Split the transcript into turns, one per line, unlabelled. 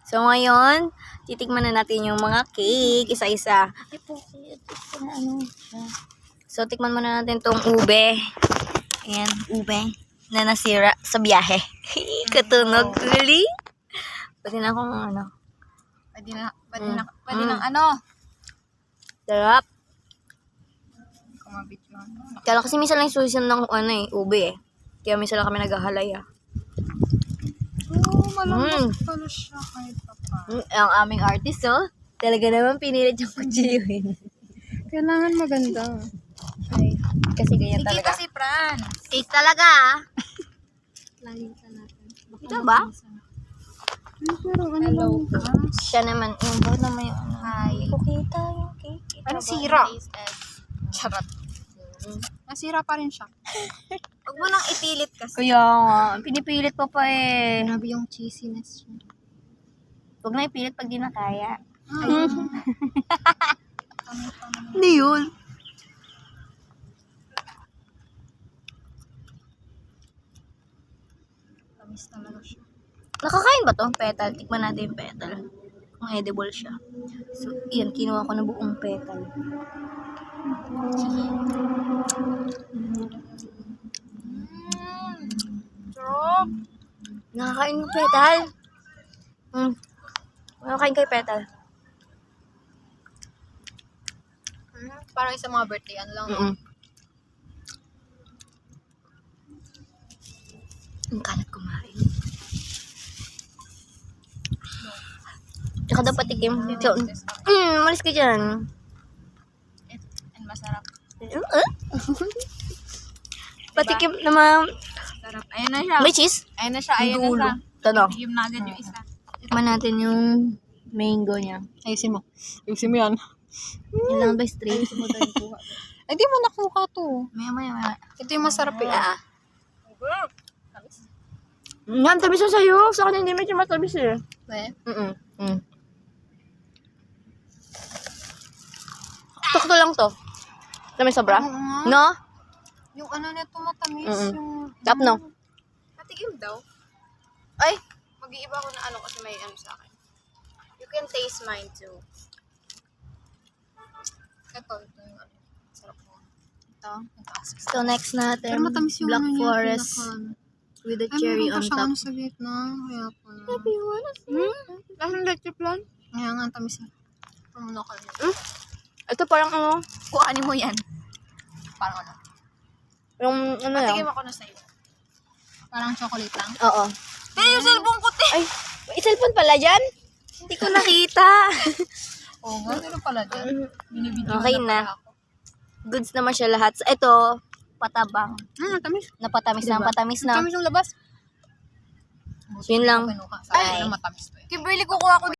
So, ngayon, titikman na natin yung mga cake, isa-isa. Ay po, so, tikman muna natin tong ube. Ayan, ube na nasira sa biyahe. Katunog. Really? Pwede na akong
Pwede ng ano.
Sarap.
Kumabit yun.
Kaya kasi minsan lang susan ng ube eh. Kaya minsan lang kami naghahalay ah.
Malambot pala siya kahit pa.
Ang aming artist oh. Talaga naman pinilit yung kutsiyuhin.
Kailangan maganda.
Ay, kasi ganyan
Sige
talaga.
kasi, Fran.
Cake talaga ah.
Lalita natin.
Ito ba?
Parang ano lang.
Siya naman, yung ba naman yung
Hi.
Hindi ko kita yung cake.
Parang sira. Charot. Nasira pa rin siya. Huwag mo nang ipilit kasi.
Kaya nga, pinipilit ko pa eh.
Grabe yung cheesiness niya.
Huwag na ipilit pag di na kaya.
Ayun.
Hindi yun.
Tamis talaga siya.
Nakakain ba to? Petal. Tikman natin yung petal. Kung edible siya. So, yan. Kinuha ko na buong petal.
Sarap.
Nakakain ng petal. Nakakain kayo petal.
Parang sa mga birthday, ano lang.
Ang kalat kumain. Tsaka dapat tikim. So, malis ka dyan.
And masarap.
Patikim naman.
Sarap. Ayan na siya.
May cheese?
Ayan na siya. Ayan na
Dulo.
siya.
Tanong.
Yung na agad yung isa.
Tikman natin yung mango niya.
Ayusin mo. Ayusin mo yan.
Yan lang ba straight?
Ay, di mo nakuha to.
Maya.
Ito yung masarap eh.
Nga, tamis na sa'yo. Sa akin hindi medyo matamis eh.
Well,
Tukto lang to. Tamis sobra?
oo nga.
No?
Yung ano nito matamis. Yung...
Tap no?
Patikim daw. Ay! Mag-iiba ko na ano kasi may ano sa akin. You can taste mine too. Ito yung ano. Sarap mo. Ito.
So next natin,
Pero matamis yung
Black
ano niya,
Forest with the cherry on top.
Ano sa gitna. Kaya pala.
Happy one.
Lasang electric plan? Kaya nga, tamis na. Pamuno ka rin.
Ito parang ano,
Kuhanin mo yan. Parang ano.
yung ano
Patigim
yan.
ako na sa'yo. Parang chocolate lang.
Oo.
Yung cellphone ko, te!
Ay, may cellphone pala dyan? Hindi ko nakita.
Oo nga, meron pala dyan. Binibidyo
Okay na.
pala ako.
Goods naman siya lahat. So, ito, patabang.
Tamis.
Napatamis na, patamis na.
Tamis yung labas.
Yun lang.
Ay, matamis to eh. Kimberly, kukuha ko